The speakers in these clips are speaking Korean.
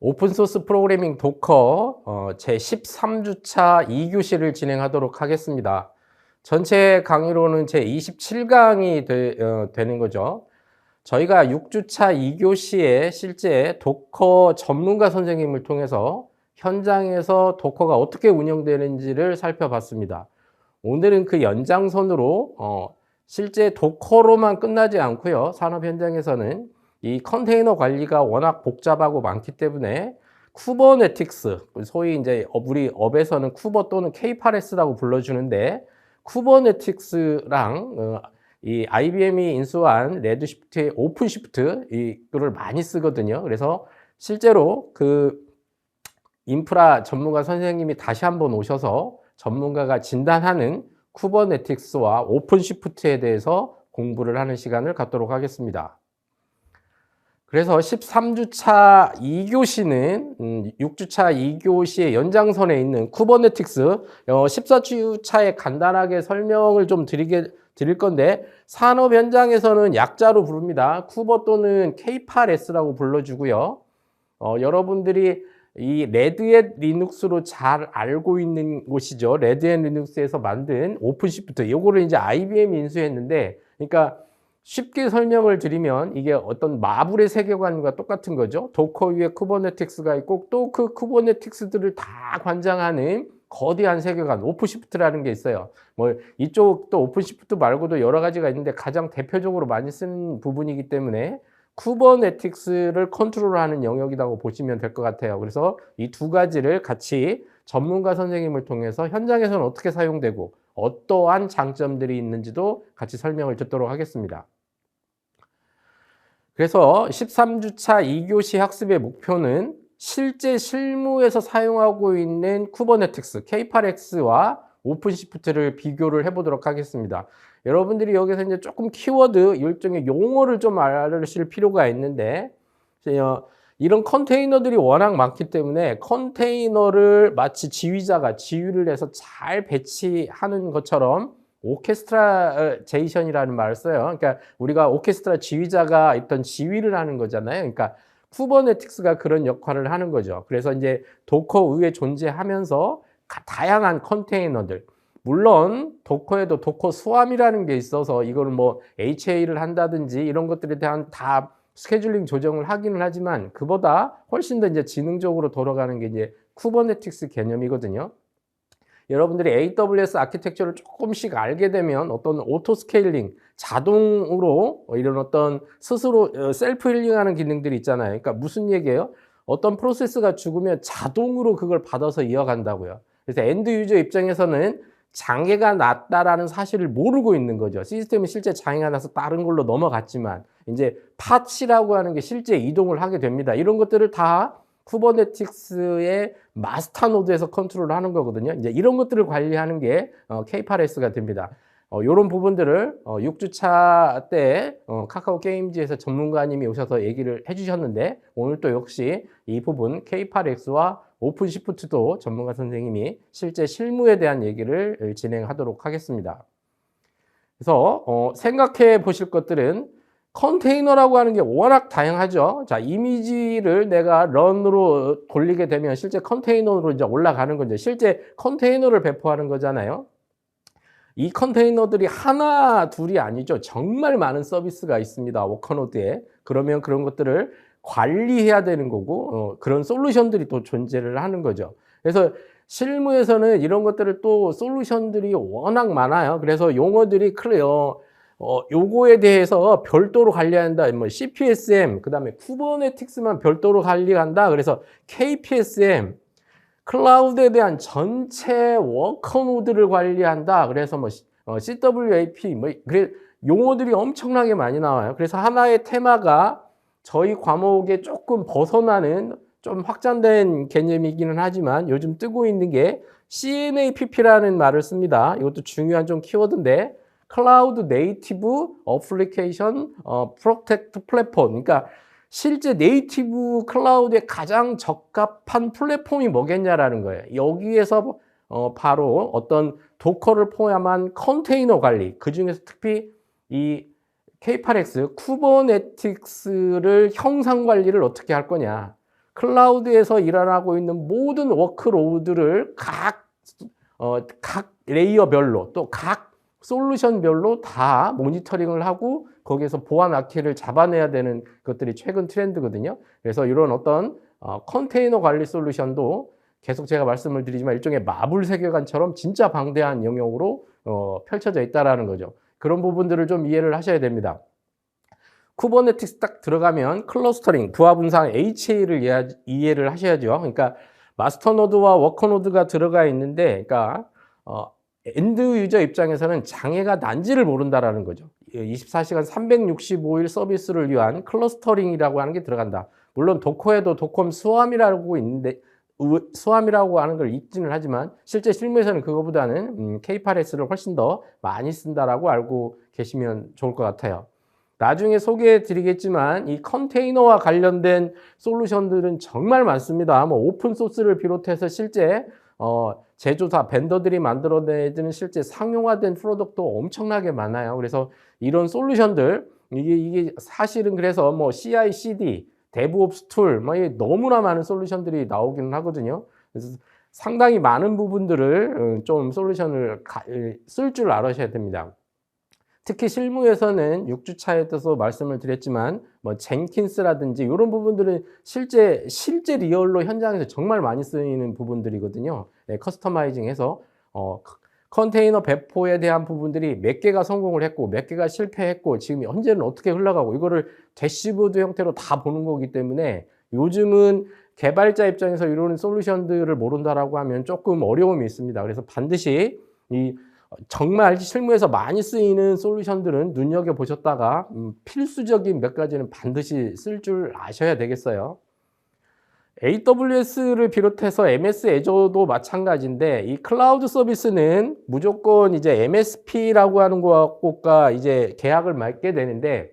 오픈소스 프로그래밍 도커 제 13주차 2교시를 진행하도록 하겠습니다. 전체 강의로는 제 27강이 되는 거죠. 저희가 6주차 2교시에 실제 도커 전문가 선생님을 통해서 현장에서 도커가 어떻게 운영되는지를 살펴봤습니다. 오늘은 그 연장선으로 실제 도커로만 끝나지 않고요. 산업 현장에서는 이 컨테이너 관리가 워낙 복잡하고 많기 때문에 쿠버네티크스, 소위 이제 우리 업에서는 쿠버 또는 K8S라고 불러주는데, 쿠버네티크스랑 이 IBM이 인수한 레드시프트의 오픈시프트 이거를 많이 쓰거든요. 그래서 실제로 그 인프라 전문가 선생님이 다시 한번 오셔서 전문가가 진단하는 쿠버네티크스와 오픈시프트에 대해서 공부를 하는 시간을 갖도록 하겠습니다. 그래서 13주차 2교시는 6주차 2교시의 연장선에 있는 쿠버네티크스 14주차에 간단하게 설명을 좀 드릴 건데, 산업 현장에서는 약자로 부릅니다. 쿠버 또는 K8S라고 불러주고요. 여러분들이 이 레드햇 리눅스로 잘 알고 있는 곳이죠. 레드햇 리눅스에서 만든 오픈시프트, 요거를 이제 IBM이 인수했는데, 그러니까 쉽게 설명을 드리면 이게 어떤 마블의 세계관과 똑같은 거죠. 도커 위에 쿠버네티크스가 있고 또 그 쿠버네티크스들을 다 관장하는 거대한 세계관, 오픈시프트라는 게 있어요. 뭐 이쪽 또 오픈시프트 말고도 여러 가지가 있는데 가장 대표적으로 많이 쓰는 부분이기 때문에 쿠버네티크스를 컨트롤하는 영역이라고 보시면 될 것 같아요. 그래서 이 두 가지를 같이 전문가 선생님을 통해서 현장에서는 어떻게 사용되고 어떠한 장점들이 있는지도 같이 설명을 듣도록 하겠습니다. 그래서 13주차 2교시 학습의 목표는 실제 실무에서 사용하고 있는 쿠버네티크스, K8X와 오픈시프트를 비교를 해보도록 하겠습니다. 여러분들이 여기서 이제 조금 키워드, 일종의 용어를 좀 알으실 필요가 있는데, 이런 컨테이너들이 워낙 많기 때문에 컨테이너를 마치 지휘자가 지휘를 해서 잘 배치하는 것처럼 오케스트라제이션이라는 말을 써요. 그러니까 우리가 오케스트라 지휘자가 있던 지휘를 하는 거잖아요. 그러니까 쿠버네티크스가 그런 역할을 하는 거죠. 그래서 이제 도커 위에 존재하면서 다양한 컨테이너들, 물론 도커에도 도커 스왑이라는 게 있어서 이거를 뭐 HA를 한다든지 이런 것들에 대한 다 스케줄링 조정을 하기는 하지만 그보다 훨씬 더 이제 지능적으로 돌아가는 게 이제 쿠버네티크스 개념이거든요. 여러분들이 AWS 아키텍처를 조금씩 알게 되면 어떤 오토 스케일링, 자동으로 이런 어떤 스스로 셀프 힐링하는 기능들이 있잖아요. 그러니까 무슨 얘기예요? 어떤 프로세스가 죽으면 자동으로 그걸 받아서 이어간다고요. 그래서 엔드 유저 입장에서는 장애가 났다라는 사실을 모르고 있는 거죠. 시스템이 실제 장애가 나서 다른 걸로 넘어갔지만 이제 파츠라고 하는 게 실제 이동을 하게 됩니다. 이런 것들을 다 쿠버네티크스의 마스터 노드에서 컨트롤을 하는 거거든요. 이제 이런 것들을 관리하는 게 K8S가 됩니다. 이런 부분들을 6주차 때 카카오 게임즈에서 전문가님이 오셔서 얘기를 해주셨는데, 오늘 또 역시 이 부분 K8X와 오픈시프트도 전문가 선생님이 실제 실무에 대한 얘기를 진행하도록 하겠습니다. 그래서 생각해 보실 것들은 컨테이너라고 하는 게 워낙 다양하죠. 자, 이미지를 내가 런으로 돌리게 되면 실제 컨테이너로 이제 올라가는 건데, 실제 컨테이너를 배포하는 거잖아요. 이 컨테이너들이 하나, 둘이 아니죠. 정말 많은 서비스가 있습니다. 워커노드에. 그러면 그런 것들을 관리해야 되는 거고, 그런 솔루션들이 또 존재를 하는 거죠. 그래서 실무에서는 이런 것들을 또 솔루션들이 워낙 많아요. 그래서 용어들이 요거에 대해서 별도로 관리한다. 뭐 CPSM, 그다음에 쿠버네티크스만 별도로 관리한다. 그래서 KPSM, 클라우드에 대한 전체 워커노드를 관리한다. 그래서 뭐 CWAP, 그래 용어들이 엄청나게 많이 나와요. 그래서 하나의 테마가 저희 과목에 조금 벗어나는 좀 확장된 개념이기는 하지만 요즘 뜨고 있는 게 CNAPP라는 말을 씁니다. 이것도 중요한 좀 키워드인데, 클라우드 네이티브 어플리케이션 프로텍트 플랫폼. 그러니까 실제 네이티브 클라우드에 가장 적합한 플랫폼이 뭐겠냐라는 거예요. 여기에서 바로 어떤 도커를 포함한 컨테이너 관리, 그 중에서 특히 이 K8X 쿠버네티크스를 형상 관리를 어떻게 할 거냐. 클라우드에서 일어나고 있는 모든 워크로드를 각 레이어별로 또 각 솔루션별로 다 모니터링을 하고 거기에서 보안 악기를 잡아내야 되는 것들이 최근 트렌드거든요. 그래서 이런 어떤 컨테이너 관리 솔루션도 계속 제가 말씀을 드리지만 일종의 마블 세계관처럼 진짜 방대한 영역으로 펼쳐져 있다라는 거죠. 그런 부분들을 좀 이해를 하셔야 됩니다. 쿠버네티스 딱 들어가면 클러스터링, 부하 분산 HA를 이해를 하셔야죠. 그러니까 마스터 노드와 워커 노드가 들어가 있는데, 그러니까 엔드 유저 입장에서는 장애가 난지를 모른다라는 거죠. 24시간 365일 서비스를 위한 클러스터링이라고 하는 게 들어간다. 물론 도커에도 도컴 수함이라고 있는데 수함이라고 하는 걸 있지는 하지만 실제 실무에서는 그거보다는 K8S를 훨씬 더 많이 쓴다라고 알고 계시면 좋을 것 같아요. 나중에 소개해 드리겠지만 이 컨테이너와 관련된 솔루션들은 정말 많습니다. 뭐 오픈 소스를 비롯해서 실제 제조사 벤더들이 만들어내는 실제 상용화된 프로덕트도 엄청나게 많아요. 그래서 이런 솔루션들 이게 사실은 그래서 뭐 CI/CD, 데브옵스 툴, 뭐 너무나 많은 솔루션들이 나오기는 하거든요. 그래서 상당히 많은 부분들을 좀 솔루션을 쓸 줄 알아셔야 됩니다. 특히 실무에서는 6주차에서 말씀을 드렸지만 뭐 젠킨스라든지 이런 부분들은 실제 리얼로 현장에서 정말 많이 쓰이는 부분들이거든요. 네, 커스터마이징해서 컨테이너 배포에 대한 부분들이 몇 개가 성공을 했고 몇 개가 실패했고 지금 현재는 어떻게 흘러가고 이거를 대시보드 형태로 다 보는 거기 때문에 요즘은 개발자 입장에서 이런 솔루션들을 모른다라고 하면 조금 어려움이 있습니다. 그래서 반드시 정말 실무에서 많이 쓰이는 솔루션들은 눈여겨보셨다가 필수적인 몇 가지는 반드시 쓸 줄 아셔야 되겠어요. AWS를 비롯해서 MS 애저도 마찬가지인데 이 클라우드 서비스는 무조건 이제 MSP라고 하는 것과 이제 계약을 맺게 되는데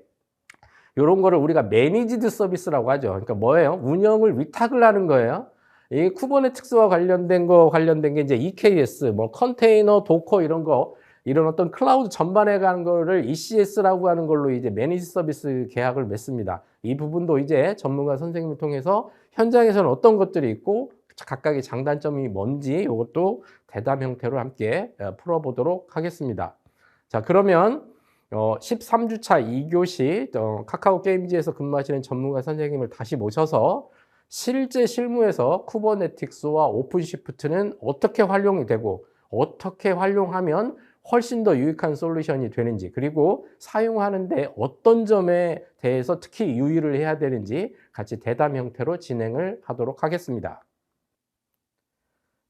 이런 거를 우리가 매니지드 서비스라고 하죠. 그러니까 뭐예요? 운영을 위탁을 하는 거예요. 이 쿠버네티스와 관련된 게 이제 EKS, 뭐 컨테이너, 도커 이런 어떤 클라우드 전반에 가는 거를 ECS라고 하는 걸로 이제 매니지 서비스 계약을 맺습니다. 이 부분도 이제 전문가 선생님을 통해서 현장에서는 어떤 것들이 있고 각각의 장단점이 뭔지 이것도 대담 형태로 함께 풀어보도록 하겠습니다. 자, 그러면 13주차 2교시 카카오 게임즈에서 근무하시는 전문가 선생님을 다시 모셔서 실제 실무에서 쿠버네티스와 오픈시프트는 어떻게 활용이 되고 어떻게 활용하면 훨씬 더 유익한 솔루션이 되는지 그리고 사용하는데 어떤 점에 대해서 특히 유의를 해야 되는지 같이 대담 형태로 진행을 하도록 하겠습니다.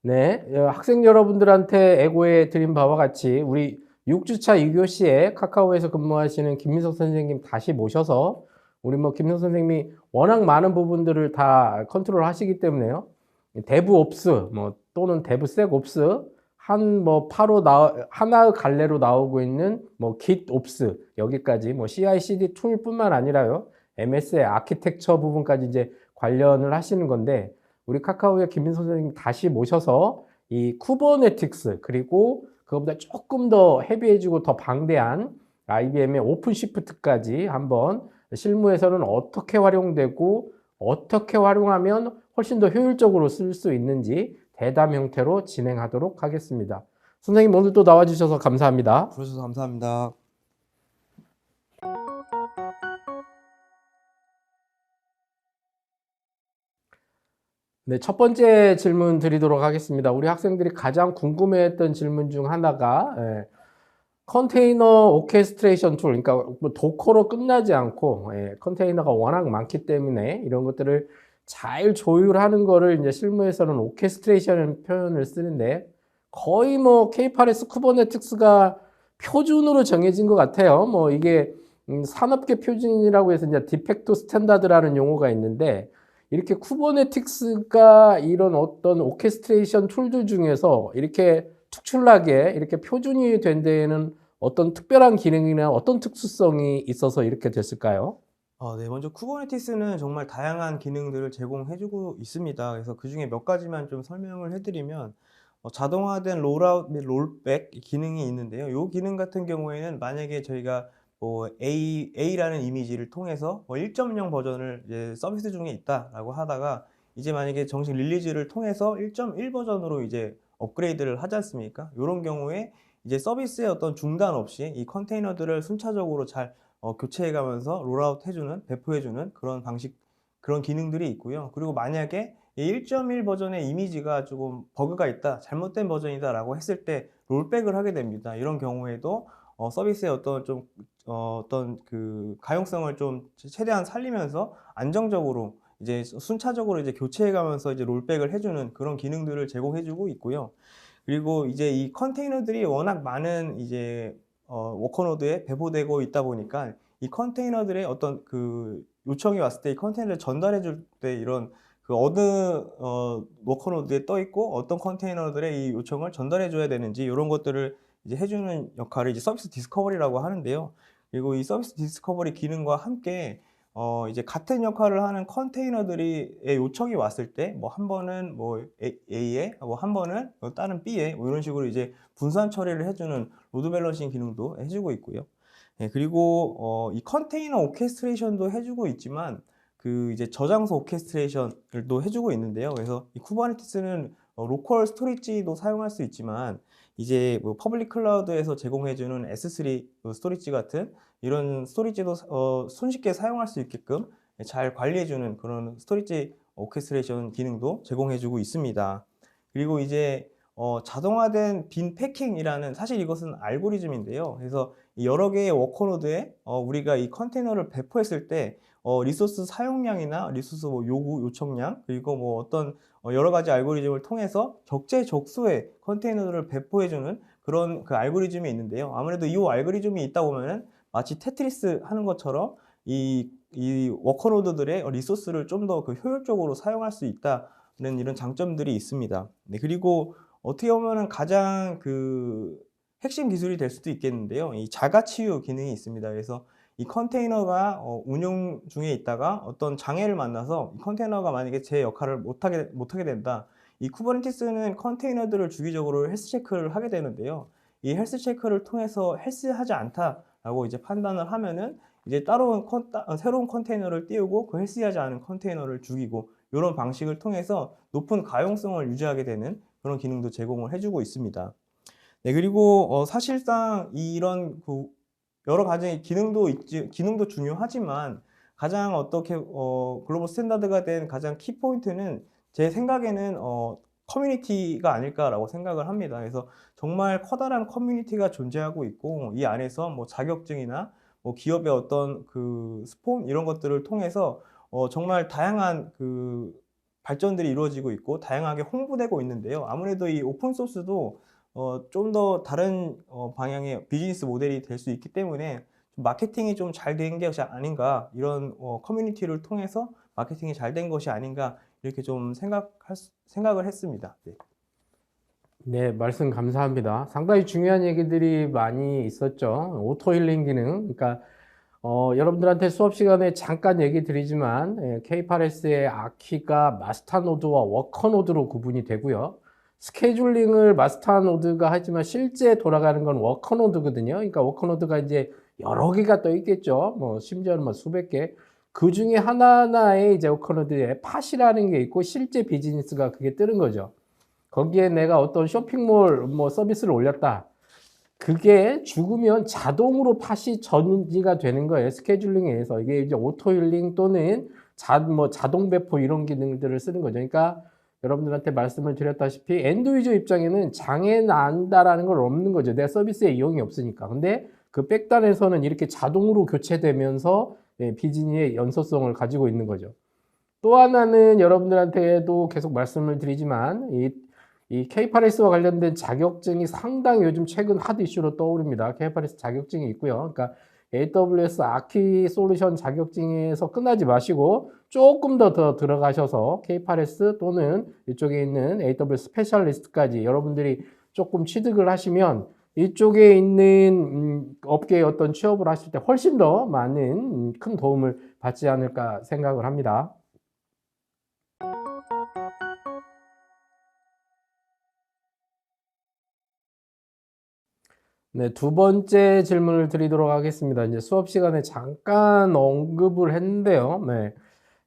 네, 학생 여러분들한테 애고해 드린 바와 같이 우리 6주차 2교시에 카카오에서 근무하시는 김민석 선생님 다시 모셔서 우리 뭐 김민석 선생님이 워낙 많은 부분들을 다 컨트롤 하시기 때문에요. 데브옵스 뭐 또는 데브섹옵스 하나의 갈래로 나오고 있는 뭐 깃옵스 여기까지 뭐 CI/CD 툴뿐만 아니라요. MS의 아키텍처 부분까지 이제 관련을 하시는 건데 우리 카카오의 김민석 선생님 다시 모셔서 이 쿠버네티스 그리고 그것보다 조금 더 헤비해지고 더 방대한 IBM의 오픈시프트까지 한번 실무에서는 어떻게 활용되고 어떻게 활용하면 훨씬 더 효율적으로 쓸 수 있는지 대담 형태로 진행하도록 하겠습니다. 선생님 오늘 또 나와주셔서 감사합니다. 불러주셔서 감사합니다. 네, 첫 번째 질문 드리도록 하겠습니다. 우리 학생들이 가장 궁금해했던 질문 중 하나가 컨테이너 오케스트레이션 툴, 그러니까 뭐 도커로 끝나지 않고 컨테이너가 워낙 많기 때문에 이런 것들을 잘 조율하는 거를 이제 실무에서는 오케스트레이션 표현을 쓰는데 거의 뭐 K8S 쿠버네티스가 표준으로 정해진 것 같아요. 뭐 이게 산업계 표준이라고 해서 이제 디팩토 스탠다드라는 용어가 있는데 이렇게 쿠버네티스가 이런 어떤 오케스트레이션 툴들 중에서 이렇게 특출나게 이렇게 표준이 된 데에는 어떤 특별한 기능이나 어떤 특수성이 있어서 이렇게 됐을까요? 네, 먼저 쿠버네티스는 정말 다양한 기능들을 제공해주고 있습니다. 그래서 그 중에 몇 가지만 좀 설명을 해드리면 자동화된 롤아웃 및 롤백 기능이 있는데요. 이 기능 같은 경우에는 만약에 저희가 뭐 A라는 이미지를 통해서 뭐 1.0 버전을 이제 서비스 중에 있다라고 하다가 이제 만약에 정식 릴리즈를 통해서 1.1 버전으로 이제 업그레이드를 하지 않습니까? 요런 경우에 이제 서비스의 어떤 중단 없이 이 컨테이너들을 순차적으로 잘 교체해 가면서 롤아웃 해 주는, 배포해 주는 그런 방식, 그런 기능들이 있고요. 그리고 만약에 이 1.1 버전의 이미지가 조금 버그가 있다, 잘못된 버전이다라고 했을 때 롤백을 하게 됩니다. 이런 경우에도 서비스의 어떤 좀 어떤 그 가용성을 좀 최대한 살리면서 안정적으로 이제 순차적으로 이제 교체해 가면서 이제 롤백을 해 주는 그런 기능들을 제공해 주고 있고요. 그리고 이제 이 컨테이너들이 워낙 많은 이제 워커노드에 배포되고 있다 보니까 이 컨테이너들의 어떤 그 요청이 왔을 때 이 컨테이너를 전달해 줄 때 이런 그 어느 워커노드에 떠 있고 어떤 컨테이너들의 이 요청을 전달해 줘야 되는지 요런 것들을 이제 해 주는 역할을 이제 서비스 디스커버리라고 하는데요. 그리고 이 서비스 디스커버리 기능과 함께 이제 같은 역할을 하는 컨테이너들이 의 요청이 왔을 때 뭐 한 번은 뭐 A에 뭐 한 번은 다른 B에 뭐 이런 식으로 이제 분산 처리를 해 주는 로드 밸런싱 기능도 해 주고 있고요. 예, 그리고 이 컨테이너 오케스트레이션도 해 주고 있지만 그 이제 저장소 오케스트레이션을 해 주고 있는데요. 그래서 이 쿠버네티스는 로컬 스토리지도 사용할 수 있지만 이제 뭐 퍼블릭 클라우드에서 제공해 주는 S3 스토리지 같은 이런 스토리지도 손쉽게 사용할 수 있게끔 잘 관리해 주는 그런 스토리지 오케스트레이션 기능도 제공해 주고 있습니다. 그리고 이제 자동화된 빈 패킹이라는, 사실 이것은 알고리즘인데요. 그래서 여러 개의 워커노드에 우리가 이 컨테이너를 배포했을 때 리소스 사용량이나 리소스 뭐 요구 요청량, 그리고 뭐 어떤 여러 가지 알고리즘을 통해서 적재적소의 컨테이너들을 배포해 주는 그런 그 알고리즘이 있는데요. 아무래도 이 알고리즘이 있다 보면은 마치 테트리스 하는 것처럼 이 워커노드들의 리소스를 좀 더 그 효율적으로 사용할 수 있다는 이런 장점들이 있습니다. 네, 그리고 어떻게 보면은 가장 그 핵심 기술이 될 수도 있겠는데요. 이 자가 치유 기능이 있습니다. 그래서 이 컨테이너가 운영 중에 있다가 어떤 장애를 만나서 이 컨테이너가 만약에 제 역할을 못하게 된다. 이 쿠버네티스는 컨테이너들을 주기적으로 헬스 체크를 하게 되는데요. 이 헬스 체크를 통해서 헬스하지 않다라고 이제 판단을 하면은 이제 따로 새로운 컨테이너를 띄우고 그 헬스하지 않은 컨테이너를 죽이고, 이런 방식을 통해서 높은 가용성을 유지하게 되는 그런 기능도 제공을 해주고 있습니다. 네, 그리고 사실상 이런 그 여러 가지 기능도 중요하지만 가장 어떻게 글로벌 스탠다드가 된 가장 키포인트는 제 생각에는 커뮤니티가 아닐까라고 생각을 합니다. 그래서 정말 커다란 커뮤니티가 존재하고 있고, 이 안에서 뭐 자격증이나 뭐 기업의 어떤 그 스폰 이런 것들을 통해서 정말 다양한 그 발전들이 이루어지고 있고 다양하게 홍보되고 있는데요. 아무래도 이 오픈 소스도 좀 더 다른 방향의 비즈니스 모델이 될 수 있기 때문에 좀 마케팅이 좀 잘 된 것이 아닌가, 이런 커뮤니티를 통해서 마케팅이 잘 된 것이 아닌가, 이렇게 좀 생각을 했습니다. 네. 네, 말씀 감사합니다. 상당히 중요한 얘기들이 많이 있었죠. 오토 힐링 기능. 그러니까 여러분들한테 수업 시간에 잠깐 얘기 드리지만 K8S의 아키가 마스터 노드와 워커 노드로 구분이 되고요. 스케줄링을 마스터 노드가 하지만 실제 돌아가는 건 워커 노드거든요. 그러니까 워커 노드가 이제 여러 개가 또 있겠죠. 뭐 심지어는 뭐 수백 개. 그 중에 하나하나의 이제 워커 노드에 팟이라는 게 있고 실제 비즈니스가 그게 뜨는 거죠. 거기에 내가 어떤 쇼핑몰 뭐 서비스를 올렸다. 그게 죽으면 자동으로 팟이 전이가 되는 거예요. 스케줄링에 의해서. 이게 이제 오토 힐링 또는 자동 배포 이런 기능들을 쓰는 거죠. 그러니까 여러분들한테 말씀을 드렸다시피 엔드 유저 입장에는 장애 난다라는 건 없는 거죠. 내 서비스에 이용이 없으니까. 근데 그 백단에서는 이렇게 자동으로 교체되면서 비즈니스의 연소성을 가지고 있는 거죠. 또 하나는 여러분들한테도 계속 말씀을 드리지만 이 K8S와 관련된 자격증이 상당히 요즘 최근 핫 이슈로 떠오릅니다. K8S 자격증이 있고요. 그러니까 AWS 아키 솔루션 자격증에서 끝나지 마시고 조금 더 들어가셔서 K8S 또는 이쪽에 있는 AWS 스페셜리스트까지 여러분들이 조금 취득을 하시면 이쪽에 있는 업계의 어떤 취업을 하실 때 훨씬 더 많은 큰 도움을 받지 않을까 생각을 합니다. 네, 두 번째 질문을 드리도록 하겠습니다. 이제 수업 시간에 잠깐 언급을 했는데요. 네.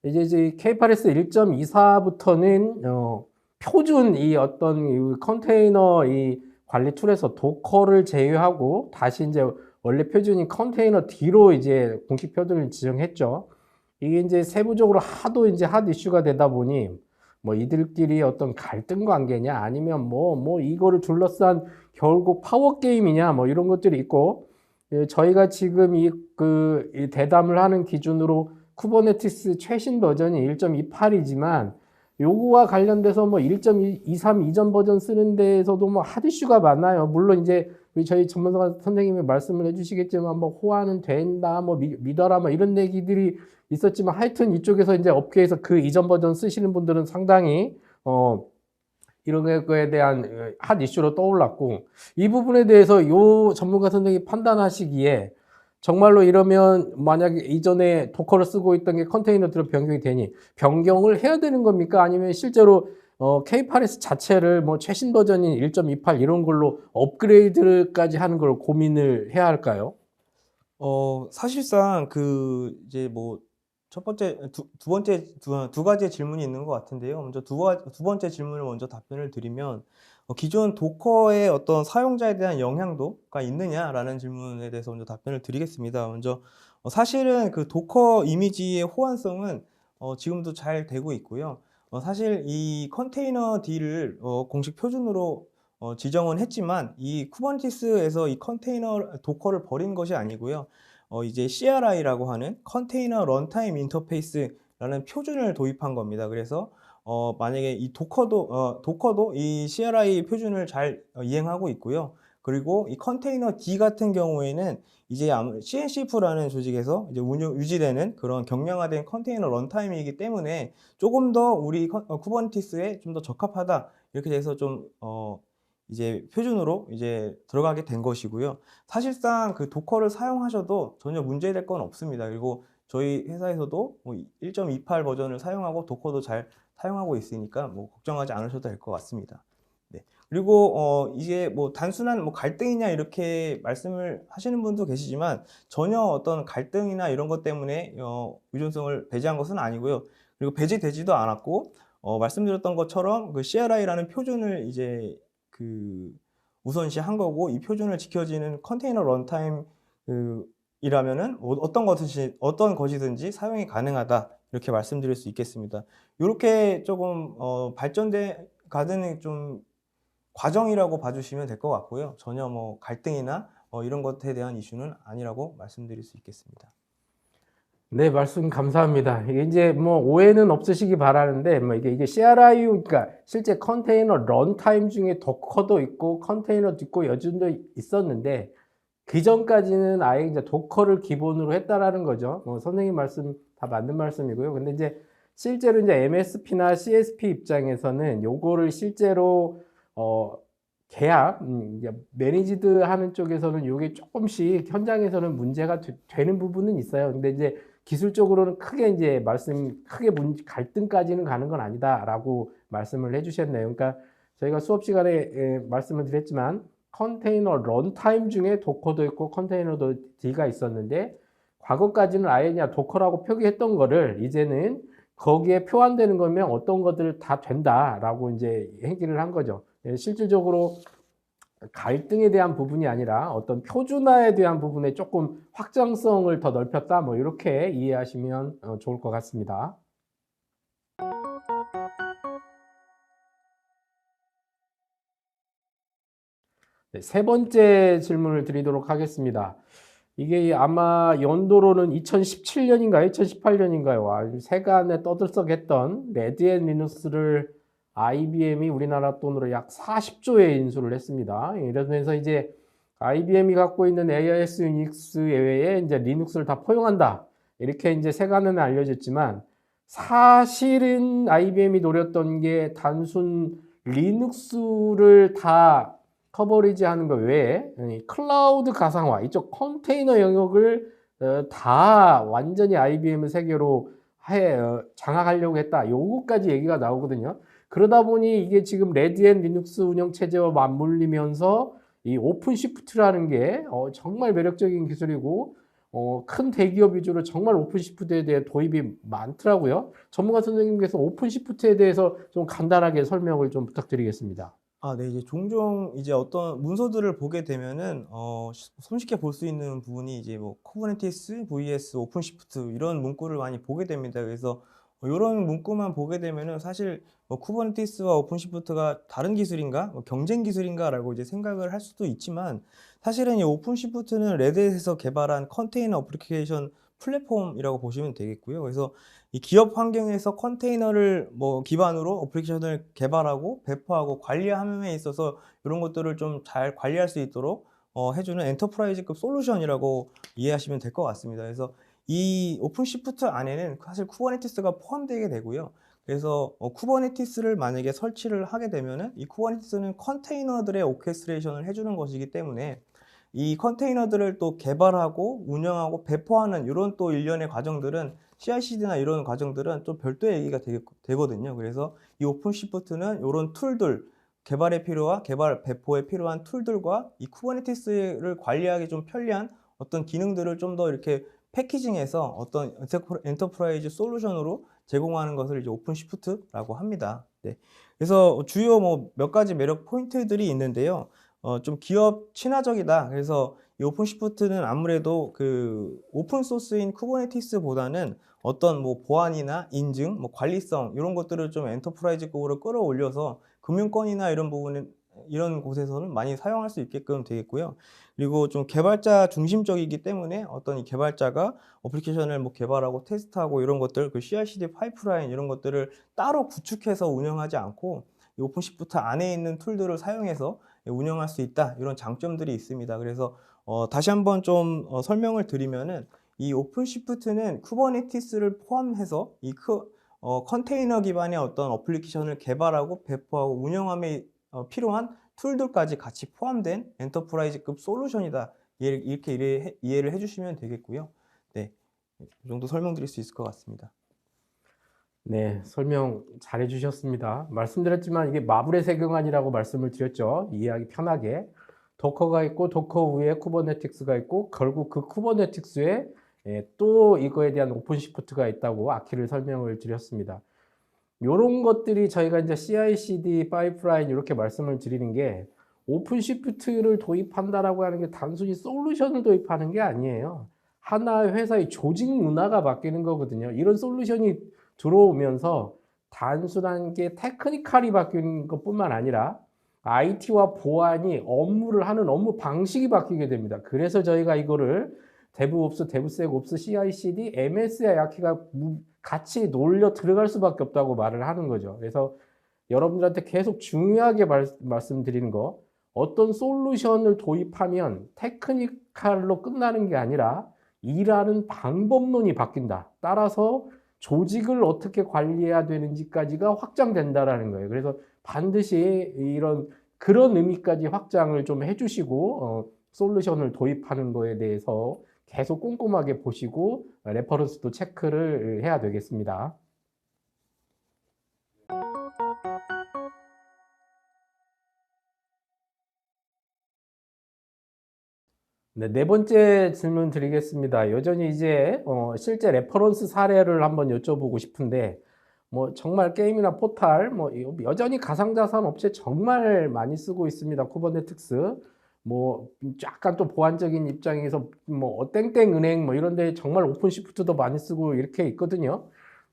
이제 K8s 1.24부터는 표준 이 어떤 이 컨테이너 이 관리 툴에서 도커를 제외하고 다시 이제 원래 표준인 컨테이너 D로 이제 공식 표준을 지정했죠. 이게 이제 세부적으로 하도 이제 핫 이슈가 되다 보니 뭐 이들끼리 어떤 갈등 관계냐 아니면 뭐 이거를 둘러싼 결국 파워 게임이냐 뭐 이런 것들이 있고, 저희가 지금 이 대담을 하는 기준으로 쿠버네티스 최신 버전이 1.28이지만 요거와 관련돼서 뭐 1.23 이전 버전 쓰는 데에서도 뭐 핫 이슈가 많아요. 물론 이제 우리 저희 전문가 선생님이 말씀을 해주시겠지만 뭐 호환은 된다, 뭐 믿어라, 뭐 이런 얘기들이 있었지만 하여튼 이쪽에서 이제 업계에서 그 이전 버전 쓰시는 분들은 상당히 이런 거에 대한 핫 이슈로 떠올랐고, 이 부분에 대해서 요 전문가 선생님이 판단하시기에 정말로 이러면 만약에 이전에 도커를 쓰고 있던 게 컨테이너들로 변경이 되니 변경을 해야 되는 겁니까? 아니면 실제로 K8s 자체를 뭐 최신 버전인 1.28 이런 걸로 업그레이드까지 하는 걸 고민을 해야 할까요? 사실상 그 이제 뭐 첫 번째 두 번째 두 가지의 질문이 있는 것 같은데요. 먼저 두 번째 질문을 먼저 답변을 드리면, 기존 도커의 어떤 사용자에 대한 영향도가 있느냐라는 질문에 대해서 먼저 답변을 드리겠습니다. 먼저 사실은 그 도커 이미지의 호환성은 지금도 잘 되고 있고요. 사실 이 컨테이너 D를 공식 표준으로 지정은 했지만 이 쿠버네티스에서 이 컨테이너 도커를 버린 것이 아니고요. 이제 CRI라고 하는 컨테이너 런타임 인터페이스라는 표준을 도입한 겁니다. 그래서 만약에 이 도커도 이 CRI 표준을 잘 이행하고 있고요. 그리고 이 컨테이너 D 같은 경우에는 이제 CNCF라는 조직에서 이제 유지되는 그런 경량화된 컨테이너 런타임이기 때문에 조금 더 우리 쿠버네티스에 좀 더 적합하다, 이렇게 돼서 좀 이제 표준으로 이제 들어가게 된 것이고요. 사실상 그 도커를 사용하셔도 전혀 문제될 건 없습니다. 그리고 저희 회사에서도 뭐 1.28 버전을 사용하고 도커도 잘 사용하고 있으니까 뭐 걱정하지 않으셔도 될 것 같습니다. 네. 그리고 이게 뭐 단순한 뭐 갈등이냐 이렇게 말씀을 하시는 분도 계시지만 전혀 어떤 갈등이나 이런 것 때문에 의존성을 배제한 것은 아니고요. 그리고 배제되지도 않았고, 말씀드렸던 것처럼 그 CRI라는 표준을 이제 그 우선시한 거고, 이 표준을 지켜지는 컨테이너 런타임 이라면은 어떤 것이든지 사용이 가능하다, 이렇게 말씀드릴 수 있겠습니다. 이렇게 조금 발전돼 가는 좀 과정이라고 봐주시면 될 것 같고요. 전혀 뭐 갈등이나 이런 것에 대한 이슈는 아니라고 말씀드릴 수 있겠습니다. 네, 말씀 감사합니다. 이게 이제 뭐 오해는 없으시기 바라는데, 뭐 이게 CRIU, 그러니까 실제 컨테이너 런타임 중에 도커도 있고 컨테이너도 있고 여전도 있었는데, 그 전까지는 아예 이제 도커를 기본으로 했다라는 거죠. 뭐 선생님 말씀 다 맞는 말씀이고요. 근데 이제 실제로 이제 MSP나 CSP 입장에서는 요거를 실제로 계약, 이제 매니지드 하는 쪽에서는 요게 조금씩 현장에서는 문제가 되는 부분은 있어요. 근데 이제 기술적으로는 크게 이제 갈등까지는 가는 건 아니다라고 말씀을 해주셨네요. 그러니까 저희가 수업 시간에 말씀을 드렸지만 컨테이너 런타임 중에 도커도 있고 컨테이너도 D가 있었는데, 과거까지는 아예 그냥 도커라고 표기했던 거를 이제는 거기에 표환되는 거면 어떤 것들 다 된다라고 이제 행기를 한 거죠. 실질적으로 갈등에 대한 부분이 아니라 어떤 표준화에 대한 부분에 조금 확장성을 더 넓혔다, 뭐 이렇게 이해하시면 좋을 것 같습니다. 네, 세 번째 질문을 드리도록 하겠습니다. 이게 아마 연도로는 2017년인가요? 2018년인가요? 세간에 떠들썩했던 레드앤 리눅스를 IBM이 우리나라 돈으로 약 40조에 인수를 했습니다. 이러면서 이제 IBM이 갖고 있는 AIS 유닉스 외에 이제 리눅스를 다 포용한다, 이렇게 이제 세간에 알려졌지만, 사실은 IBM이 노렸던 게 단순 리눅스를 다 커버리지 하는 것 외에 클라우드 가상화, 이쪽 컨테이너 영역을 다 완전히 IBM 세계로 장악하려고 했다, 요거까지 얘기가 나오거든요. 그러다 보니 이게 지금 레드앤 리눅스 운영 체제와 맞물리면서 이 오픈시프트라는 게 정말 매력적인 기술이고, 큰 대기업 위주로 정말 오픈시프트에 대해 도입이 많더라고요. 전문가 선생님께서 오픈시프트에 대해서 좀 간단하게 설명을 좀 부탁드리겠습니다. 아 네. 이제 종종 이제 어떤 문서들을 보게 되면은 손쉽게 볼 수 있는 부분이 이제 뭐 쿠버네티스 vs 오픈시프트 이런 문구를 많이 보게 됩니다. 그래서 요런 문구만 보게 되면은 사실 뭐 '쿠버네티스와 오픈시프트가 다른 기술인가? 뭐 경쟁 기술인가?'라고 이제 생각을 할 수도 있지만 사실은 이 오픈시프트는 레드햇에서 개발한 컨테이너 어플리케이션 플랫폼이라고 보시면 되겠고요. 그래서 이 기업 환경에서 컨테이너를 뭐 기반으로 어플리케이션을 개발하고 배포하고 관리함에 있어서 이런 것들을 좀 잘 관리할 수 있도록 해 주는 엔터프라이즈급 솔루션이라고 이해하시면 될 것 같습니다. 그래서 이 오픈시프트 안에는 사실 쿠버네티스가 포함되게 되고요. 그래서 쿠버네티스를 만약에 설치를 하게 되면은 이 쿠버네티스는 컨테이너들의 오케스트레이션을 해 주는 것이기 때문에 이 컨테이너들을 또 개발하고 운영하고 배포하는 요런 또 일련의 과정들은 CI/CD나 이런 과정들은 좀 별도의 얘기가 되거든요. 그래서 이 오픈시프트는 요런 툴들 개발에 필요한 개발 배포에 필요한 툴들과 이 쿠버네티스를 관리하기 좀 편리한 어떤 기능들을 좀 더 이렇게 패키징해서 어떤 엔터프라이즈 솔루션으로 제공하는 것을 이제 오픈시프트라고 합니다. 네. 그래서 주요 뭐 몇 가지 매력 포인트들이 있는데요. 좀 기업 친화적이다. 그래서 이 오픈시프트는 아무래도 그 오픈 소스인 쿠버네티스보다는 어떤 뭐 보안이나 인증, 뭐 관리성 이런 것들을 좀 엔터프라이즈급으로 끌어올려서 금융권이나 이런 부분은 이런 곳에서는 많이 사용할 수 있게끔 되겠고요. 그리고 좀 개발자 중심적이기 때문에 어떤 이 개발자가 어플리케이션을 뭐 개발하고 테스트하고 이런 것들 그 CI/CD 파이프라인 이런 것들을 따로 구축해서 운영하지 않고 이 오픈시프트 안에 있는 툴들을 사용해서 운영할 수 있다. 이런 장점들이 있습니다. 그래서 다시 한번 좀 설명을 드리면은 이 오픈시프트는 쿠버네티스를 포함해서 이 컨테이너 기반의 어떤 어플리케이션을 개발하고 배포하고 운영함에 필요한 툴들까지 같이 포함된 엔터프라이즈급 솔루션이다. 이렇게 이해를 해 주시면 되겠고요. 네. 이 정도 설명드릴 수 있을 것 같습니다. 네, 설명 잘해 주셨습니다. 말씀드렸지만 이게 마블의 세경안이라고 말씀을 드렸죠. 이해하기 편하게. 도커가 있고 도커 위에 쿠버네티스가 있고 결국 그 쿠버네티스에 또 이거에 대한 오픈시프트가 있다고 아키를 설명을 드렸습니다. 요런 것들이 저희가 이제 CI/CD 파이프라인 이렇게 말씀을 드리는 게 오픈시프트를 도입한다라고 하는 게 단순히 솔루션을 도입하는 게 아니에요. 하나의 회사의 조직 문화가 바뀌는 거거든요. 이런 솔루션이 들어오면서 단순한 게 테크니컬이 바뀌는 것뿐만 아니라 IT와 보안이 업무를 하는 업무 방식이 바뀌게 됩니다. 그래서 저희가 이거를 데브옵스, 데브섹옵스, CI/CD, MS의 아키가 같이 놀려 들어갈 수밖에 없다고 말을 하는 거죠. 그래서 여러분들한테 계속 중요하게 말씀드리는 거, 어떤 솔루션을 도입하면 테크니컬로 끝나는 게 아니라 일하는 방법론이 바뀐다. 따라서 조직을 어떻게 관리해야 되는지까지가 확장된다라는 거예요. 그래서 반드시 이런 그런 의미까지 확장을 좀 해주시고 솔루션을 도입하는 거에 대해서 계속 꼼꼼하게 보시고 레퍼런스도 체크를 해야 되겠습니다. 네, 네 번째 질문 드리겠습니다. 여전히 이제 실제 레퍼런스 사례를 한번 여쭤보고 싶은데 뭐 정말 게임이나 포탈 뭐 여전히 가상자산 업체 정말 많이 쓰고 있습니다. 쿠버네티스. 뭐 약간 또 보안적인 입장에서 뭐 땡땡 은행 뭐 이런 데 정말 오픈시프트도 많이 쓰고 이렇게 있거든요.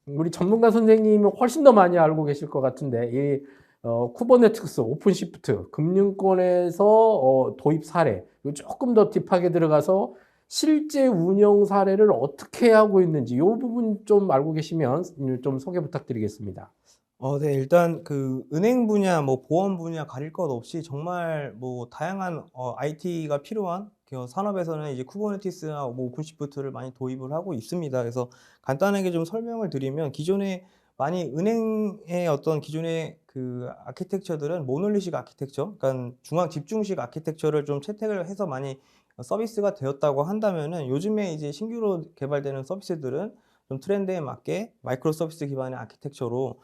우리 전문가 선생님은 훨씬 더 많이 알고 계실 것 같은데 이 쿠버네티스 오픈시프트 금융권에서 도입 사례 조금 더 딥하게 들어가서 실제 운영 사례를 어떻게 하고 있는지 이 부분 좀 알고 계시면 좀 소개 부탁드리겠습니다. 네. 일단 그 은행 분야 뭐 보험 분야 가릴 것 없이 정말 뭐 다양한 IT가 필요한 그 산업에서는 이제 쿠버네티스나 뭐 오픈시프트를 많이 도입을 하고 있습니다. 그래서 간단하게 좀 설명을 드리면 기존에 많이 은행의 어떤 기존의 그 아키텍처들은 모놀리식 아키텍처 그러니까 중앙 집중식 아키텍처를 좀 채택을 해서 많이 서비스가 되었다고 한다면은 요즘에 이제 신규로 개발되는 서비스들은 좀 트렌드에 맞게 마이크로 서비스 기반의 아키텍처로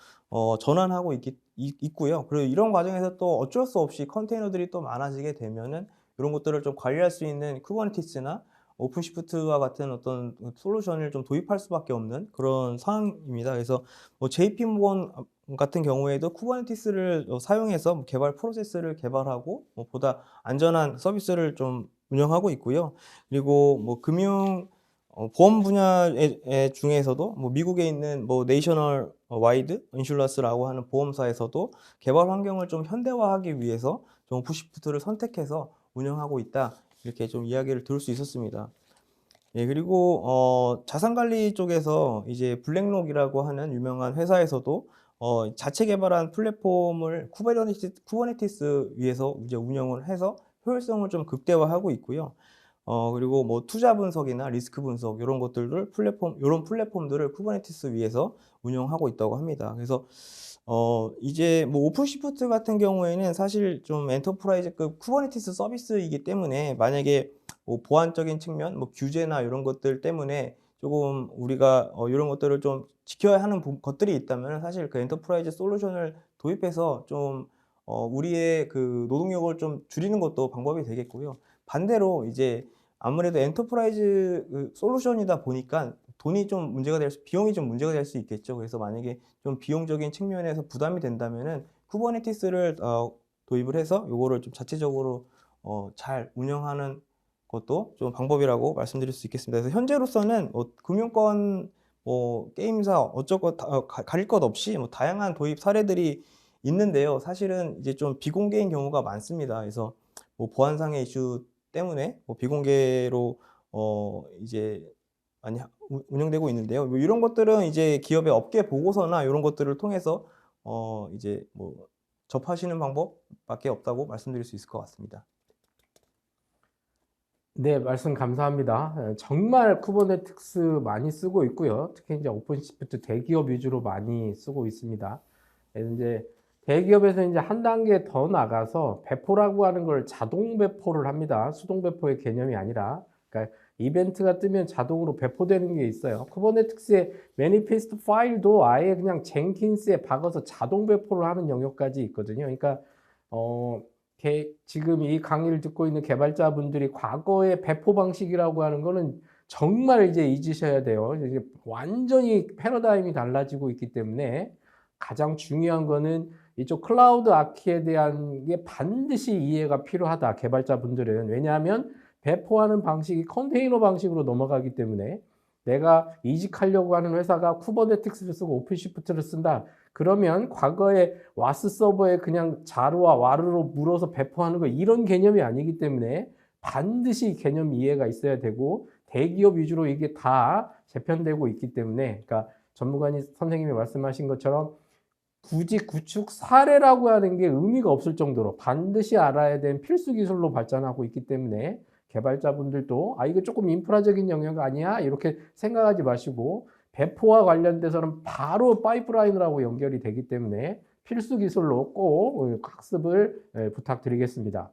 전환하고 있고요. 그리고 이런 과정에서 또 어쩔 수 없이 컨테이너들이 또 많아지게 되면은 이런 것들을 좀 관리할 수 있는 쿠버네티스나 오픈시프트와 같은 어떤 솔루션을 좀 도입할 수밖에 없는 그런 상황입니다. 그래서 뭐 JP모건 같은 경우에도 쿠버네티스를 사용해서 뭐 개발 프로세스를 개발하고 뭐 보다 안전한 서비스를 좀 운영하고 있고요. 그리고 뭐 금융 보험 분야에 중에서도 뭐 미국에 있는 뭐 내셔널 와이드 인슐러스라고 하는 보험사에서도 개발 환경을 좀 현대화하기 위해서 좀 오픈시프트를 선택해서 운영하고 있다. 이렇게 좀 이야기를 들을 수 있었습니다. 예, 그리고 자산 관리 쪽에서 이제 블랙록이라고 하는 유명한 회사에서도 자체 개발한 플랫폼을 쿠버네티스 위에서 이제 운영을 해서 효율성을 좀 극대화하고 있고요. 그리고 뭐 투자 분석이나 리스크 분석 요런 것들을 요런 플랫폼들을 쿠버네티스 위에서 운영하고 있다고 합니다. 그래서 이제 뭐 오픈시프트 같은 경우에는 사실 좀 엔터프라이즈급 쿠버네티스 서비스이기 때문에 만약에 뭐 보안적인 측면, 뭐 규제나 요런 것들 때문에 조금 우리가 요런 것들을 좀 지켜야 하는 것들이 있다면은 사실 그 엔터프라이즈 솔루션을 도입해서 좀 우리의 그 노동력을 좀 줄이는 것도 방법이 되겠고요. 반대로 이제 아무래도 엔터프라이즈 그 솔루션이다 보니까 돈이 좀 문제가 비용이 좀 문제가 될 수 있겠죠. 그래서 만약에 좀 비용적인 측면에서 부담이 된다면은 쿠버네티스를 도입을 해서 요거를 좀 자체적으로 잘 운영하는 것도 좀 방법이라고 말씀드릴 수 있겠습니다. 그래서 현재로서는 뭐 금융권, 뭐 게임사 어쩌고 다 가릴 것 없이 뭐 다양한 도입 사례들이 있는데요. 사실은 이제 좀 비공개인 경우가 많습니다. 그래서 뭐 보안상의 이슈 때문에 뭐 비공개로 이제 많이 운영되고 있는데요. 뭐 이런 것들은 이제 기업의 업계 보고서나 요런 것들을 통해서 이제 뭐 접하시는 방법밖에 없다고 말씀드릴 수 있을 것 같습니다. 네, 말씀 감사합니다. 정말 쿠버네티스 많이 쓰고 있고요. 특히 이제 오픈시프트 대기업 위주로 많이 쓰고 있습니다. 그래서 이제 대기업에서 이제 한 단계 더 나가서 배포라고 하는 걸 자동 배포를 합니다. 수동 배포의 개념이 아니라. 그러니까 이벤트가 뜨면 자동으로 배포되는 게 있어요. 쿠버네티스의 매니페스트 파일도 아예 그냥 젠킨스에 박아서 자동 배포를 하는 영역까지 있거든요. 그러니까 어, 지금 이 강의를 듣고 있는 개발자분들이 과거의 배포 방식이라고 하는 거는 정말 이제 잊으셔야 돼요. 이제 완전히 패러다임이 달라지고 있기 때문에 가장 중요한 거는 이쪽 클라우드 아키에 대한 게 반드시 이해가 필요하다. 개발자분들은. 왜냐하면 배포하는 방식이 컨테이너 방식으로 넘어가기 때문에 내가 이직하려고 하는 회사가 쿠버네티스를 쓰고 오픈시프트를 쓴다. 그러면 과거에 와스 서버에 그냥 자루와 와르로 물어서 배포하는 거 이런 개념이 아니기 때문에 반드시 개념 이해가 있어야 되고 대기업 위주로 이게 다 재편되고 있기 때문에 그러니까 전문가님 선생님이 말씀하신 것처럼 굳이 구축 사례라고 하는 게 의미가 없을 정도로 반드시 알아야 되는 필수 기술로 발전하고 있기 때문에 개발자분들도 이거 조금 인프라적인 영역 아니야? 이렇게 생각하지 마시고 배포와 관련돼서는 바로 파이프라인하고 연결이 되기 때문에 필수 기술로 꼭 학습을 부탁드리겠습니다.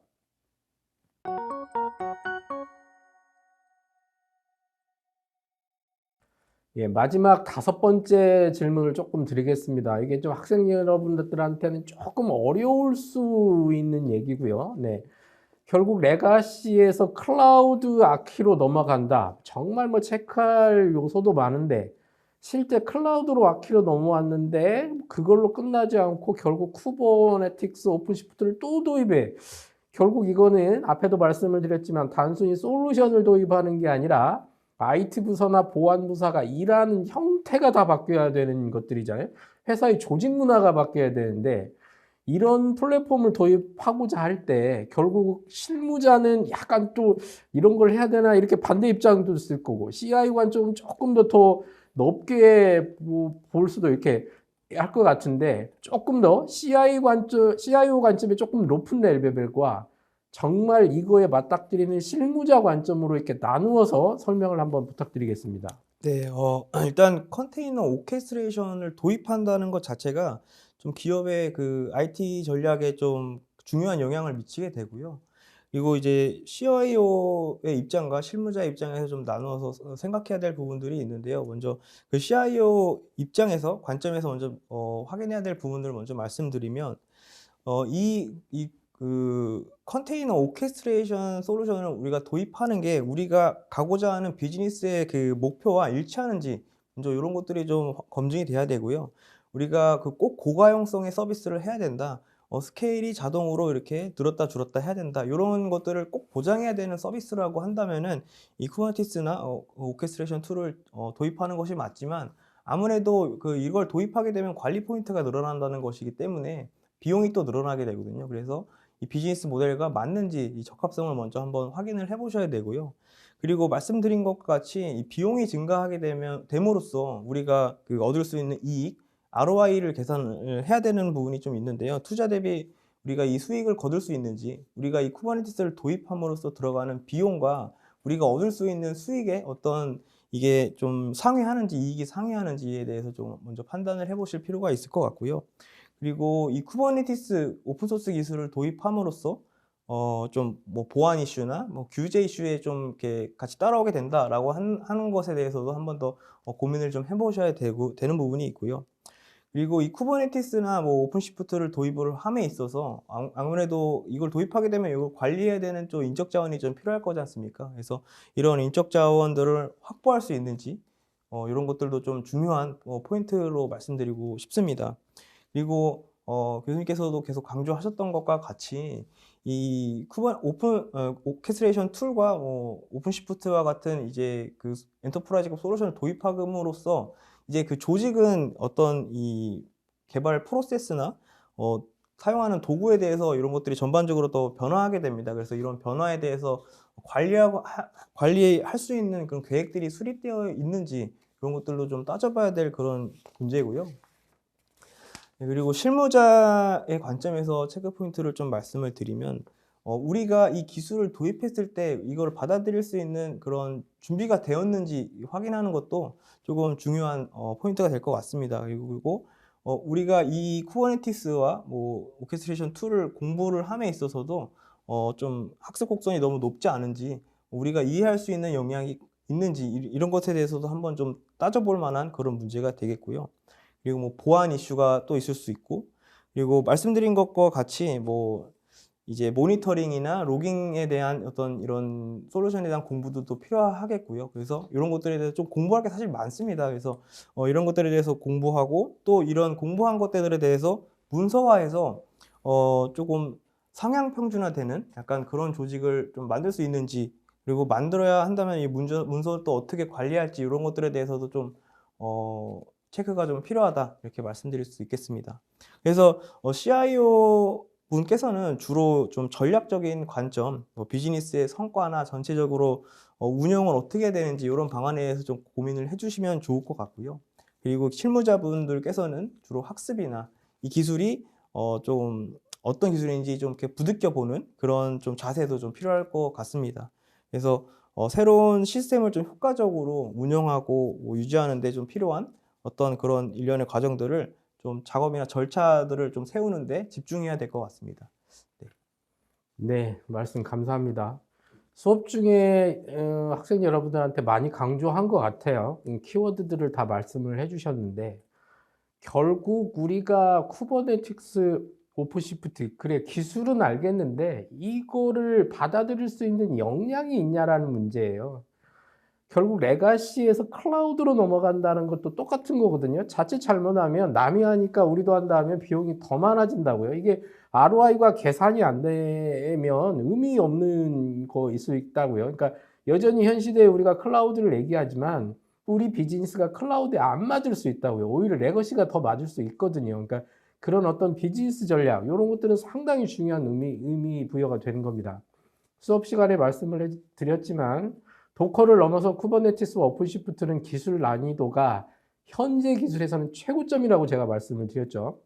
예, 마지막 5번째 질문을 조금 드리겠습니다. 이게 좀 학생 여러분들한테는 조금 어려울 수 있는 얘기고요. 네. 결국 레가시에서 클라우드 아키로 넘어간다. 정말 뭐 체크할 요소도 많은데 실제 클라우드로 아키로 넘어왔는데 그걸로 끝나지 않고 결국 쿠버네티스 오픈시프트를 또 도입해. 결국 이거는 앞에도 말씀을 드렸지만 단순히 솔루션을 도입하는 게 아니라 IT 부서나 보안 부서가 일하는 형태가 다 바뀌어야 되는 것들이잖아요. 회사의 조직 문화가 바뀌어야 되는데 이런 플랫폼을 도입하고자 할 때 결국 실무자는 약간 또 이런 걸 해야 되나 이렇게 반대 입장도 있을 거고 CI 관점은 조금 더 높게 볼 수도 이렇게 할 것 같은데 조금 더 CIO 관점이 조금 높은 레벨과 정말 이거에 맞닥뜨리는 실무자 관점으로 이렇게 나누어서 설명을 한번 부탁드리겠습니다. 네. 일단 컨테이너 오케스트레이션을 도입한다는 것 자체가 좀 기업의 그 IT 전략에 좀 중요한 영향을 미치게 되고요. 그리고 이제 CIO의 입장과 실무자의 입장에서 좀 나누어서 생각해야 될 부분들이 있는데요. 먼저 그 CIO 입장에서 관점에서 먼저 확인해야 될 부분들을 먼저 말씀드리면 이 그 컨테이너 오케스트레이션 솔루션을 우리가 도입하는 게 우리가 가고자 하는 비즈니스의 그 목표와 일치하는지 먼저 요런 것들이 좀 검증이 돼야 되고요. 우리가 그 꼭 고가용성의 서비스를 해야 된다. 스케일이 자동으로 이렇게 늘었다 줄었다 해야 된다. 요런 것들을 꼭 보장해야 되는 서비스라고 한다면은 이 쿠버네티스나 오케스트레이션 툴을 도입하는 것이 맞지만, 아무래도 그 이걸 도입하게 되면 관리 포인트가 늘어난다는 것이기 때문에 비용이 또 늘어나게 되거든요. 그래서 이 비즈니스 모델과 맞는지 이 적합성을 먼저 한번 확인을 해 보셔야 되고요. 그리고 말씀드린 것과 같이 이 비용이 증가하게 됨으로써 우리가 그 얻을 수 있는 이익, ROI를 계산을 해야 되는 부분이 좀 있는데요. 투자 대비 우리가 이 수익을 거둘 수 있는지, 우리가 이 쿠버네티스를 도입함으로써 들어가는 비용과 우리가 얻을 수 있는 수익의 어떤 이게 좀 상회하는지, 이익이 상회하는지에 대해서 좀 먼저 판단을 해 보실 필요가 있을 것 같고요. 그리고 이 쿠버네티스 오픈소스 기술을 도입함으로써 좀 뭐 보안 이슈나 뭐 규제 이슈에 좀 이렇게 같이 따라오게 된다라고 하는 것에 대해서도 한번 더 고민을 좀 해 보셔야 되는 부분이 있고요. 그리고 이 쿠버네티스나 뭐 오픈시프트를 도입을 함에 있어서 아무래도 이걸 도입하게 되면 이걸 관리해야 되는 좀 인적 자원이 좀 필요할 거지 않습니까? 그래서 이런 인적 자원들을 확보할 수 있는지 이런 것들도 좀 중요한 포인트로 말씀드리고 싶습니다. 그리고 교수님께서도 계속 강조하셨던 것과 같이 이 오케스트레이션 툴과 오픈시프트와 같은 이제 그 엔터프라이즈급 솔루션을 도입함으로써 이제 그 조직은 어떤 이 개발 프로세스나 사용하는 도구에 대해서 이런 것들이 전반적으로 더 변화하게 됩니다. 그래서 이런 변화에 대해서 관리할 수 있는 그런 계획들이 수립되어 있는지 이런 것들도 좀 따져봐야 될 그런 문제고요. 네, 그리고 실무자의 관점에서 체크 포인트를 좀 말씀을 드리면, 우리가 이 기술을 도입했을 때 이걸 받아들일 수 있는 그런 준비가 되었는지 확인하는 것도 조금 중요한 포인트가 될 것 같습니다. 그리고 우리가 이 쿠버네티스와 뭐 오케스트레이션 툴을 공부를 함에 있어서도 좀 학습 곡선이 너무 높지 않은지, 우리가 이해할 수 있는 영역이 있는지 이런 것에 대해서도 한번 좀 따져볼 만한 그런 문제가 되겠고요. 그리고 뭐 보안 이슈가 또 있을 수 있고, 그리고 말씀드린 것과 같이 뭐 이제 모니터링이나 로깅에 대한 어떤 이런 솔루션에 대한 공부도 또 필요하겠고요. 그래서 이런 것들에 대해서 좀 공부할 게 사실 많습니다. 그래서 이런 것들에 대해서 공부하고, 또 이런 공부한 것들에 대해서 문서화해서 조금 상향 평준화되는 약간 그런 조직을 좀 만들 수 있는지, 그리고 만들어야 한다면 이 문서를 또 어떻게 관리할지 이런 것들에 대해서도 좀 체크가 좀 필요하다, 이렇게 말씀드릴 수 있겠습니다. 그래서 CIO 분께서는 주로 좀 전략적인 관점, 뭐 비즈니스의 성과나 전체적으로 운영을 어떻게 해야 되는지 이런 방안에 대해서 좀 고민을 해주시면 좋을 것 같고요. 그리고 실무자분들께서는 주로 학습이나 이 기술이 좀 어떤 기술인지 좀 이렇게 부득껴 보는 그런 좀 자세도 좀 필요할 것 같습니다. 그래서 새로운 시스템을 좀 효과적으로 운영하고 뭐 유지하는 데 좀 필요한 어떤 그런 일련의 과정들을 좀 작업이나 절차들을 좀 세우는데 집중해야 될 것 같습니다. 네. 네, 말씀 감사합니다. 수업 중에 학생 여러분들한테 많이 강조한 것 같아요. 키워드들을 다 말씀을 해주셨는데, 결국 우리가 쿠버네티스 오픈시프트, 그래 기술은 알겠는데 이거를 받아들일 수 있는 역량이 있냐라는 문제예요. 결국 레가시에서 클라우드로 넘어간다는 것도 똑같은 거거든요. 자칫 잘못하면 남이 하니까 우리도 한다 하면 비용이 더 많아진다고요. 이게 ROI가 계산이 안 되면 의미 없는 거일 수 있다고요. 그러니까 여전히 현 시대에 우리가 클라우드를 얘기하지만 우리 비즈니스가 클라우드에 안 맞을 수 있다고요. 오히려 레거시가 더 맞을 수 있거든요. 그러니까 그런 어떤 비즈니스 전략, 이런 것들은 상당히 중요한 의미 부여가 되는 겁니다. 수업 시간에 말씀을 드렸지만 도커를 넘어서 쿠버네티스와 오픈시프트는 기술 난이도가 현재 기술에서는 최고점이라고 제가 말씀을 드렸죠.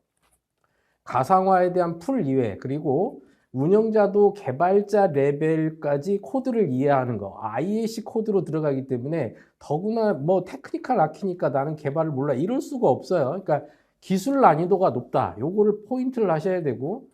가상화에 대한 풀 이해, 그리고 운영자도 개발자 레벨까지 코드를 이해하는 거, IAC 코드로 들어가기 때문에 더구나 뭐 테크니컬 아키니까 나는 개발을 몰라 이럴 수가 없어요. 그러니까 기술 난이도가 높다. 요거를 포인트를 하셔야 되고,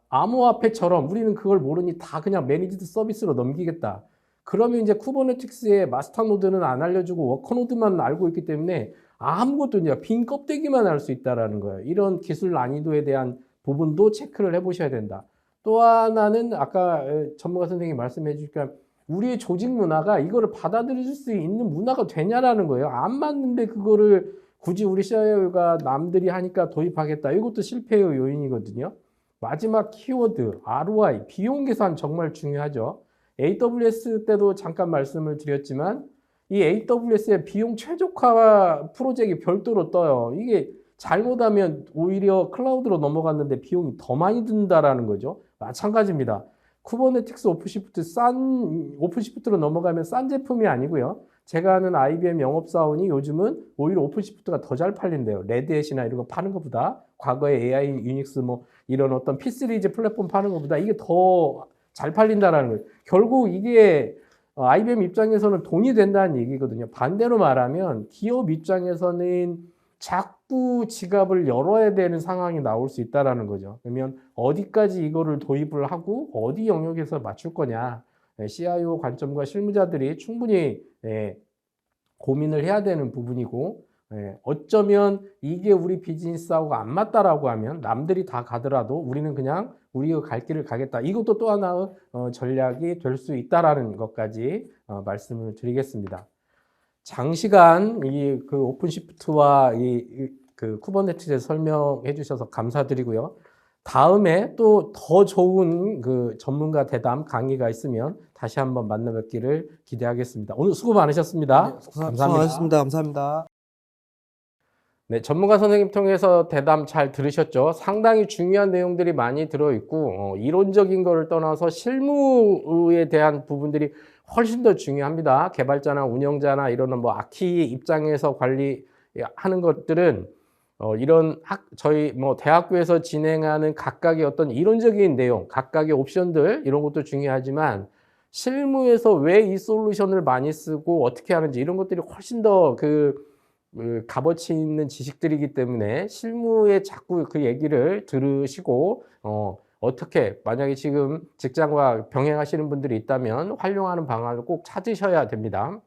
암호화폐처럼 우리는 그걸 모르니 다 그냥 매니지드 서비스로 넘기겠다. 그러면 이제 쿠버네티스의 마스터 노드는 안 알려주고 워커 노드만 알고 있기 때문에 아무것도 이제 빈 껍데기만 알 수 있다라는 거예요. 이런 기술 난이도에 대한 부분도 체크를 해보셔야 된다. 또 하나는 아까 전문가 선생님이 말씀해 주니까 우리의 조직 문화가 이거를 받아들일 수 있는 문화가 되냐라는 거예요. 안 맞는데 그거를 굳이 우리 CIO가 남들이 하니까 도입하겠다. 이것도 실패의 요인이거든요. 마지막 키워드, ROI, 비용 계산 정말 중요하죠. AWS 때도 잠깐 말씀을 드렸지만 이 AWS의 비용 최적화 프로젝트가 별도로 떠요. 이게 잘못하면 오히려 클라우드로 넘어갔는데 비용이 더 많이 든다라는 거죠. 마찬가지입니다. 쿠버네티스 오픈시프트로 넘어가면 싼 제품이 아니고요. 제가 아는 IBM 영업사원이 요즘은 오히려 오픈시프트가 더 잘 팔린대요. 레드햇이나 이런 거 파는 것보다 과거에 AI, 유닉스 뭐 이런 어떤 P-시리즈 플랫폼 파는 것보다 이게 더 잘 팔린다라는 거예요. 결국 이게 IBM 입장에서는 돈이 된다는 얘기거든요. 반대로 말하면 기업 입장에서는 자꾸 지갑을 열어야 되는 상황이 나올 수 있다라는 거죠. 그러면 어디까지 이거를 도입을 하고 어디 영역에서 맞출 거냐. CIO 관점과 실무자들이 충분히 고민을 해야 되는 부분이고, 어쩌면 이게 우리 비즈니스하고 안 맞다라고 하면 남들이 다 가더라도 우리는 그냥 우리가 갈 길을 가겠다. 이것도 또 하나의 전략이 될 수 있다라는 것까지 말씀을 드리겠습니다. 장시간 이 그 오픈시프트와 그 쿠버네티스에 설명해 주셔서 감사드리고요. 다음에 또 더 좋은 그 전문가 대담 강의가 있으면 다시 한번 만나 뵙기를 기대하겠습니다. 오늘 수고 많으셨습니다. 감사합니다. 수고하셨습니다. 감사합니다. 네, 전문가 선생님 통해서 대담 잘 들으셨죠? 상당히 중요한 내용들이 많이 들어있고 이론적인 거를 떠나서 실무에 대한 부분들이 훨씬 더 중요합니다. 개발자나 운영자나 이런 뭐 아키 입장에서 관리하는 것들은 이런 저희 뭐 대학교에서 진행하는 각각의 어떤 이론적인 내용, 각각의 옵션들 이런 것도 중요하지만 실무에서 왜 이 솔루션을 많이 쓰고 어떻게 하는지 이런 것들이 훨씬 더 값어치 있는 지식들이기 때문에 실무에 자꾸 그 얘기를 들으시고 어떻게 만약에 지금 직장과 병행하시는 분들이 있다면 활용하는 방안을 꼭 찾으셔야 됩니다.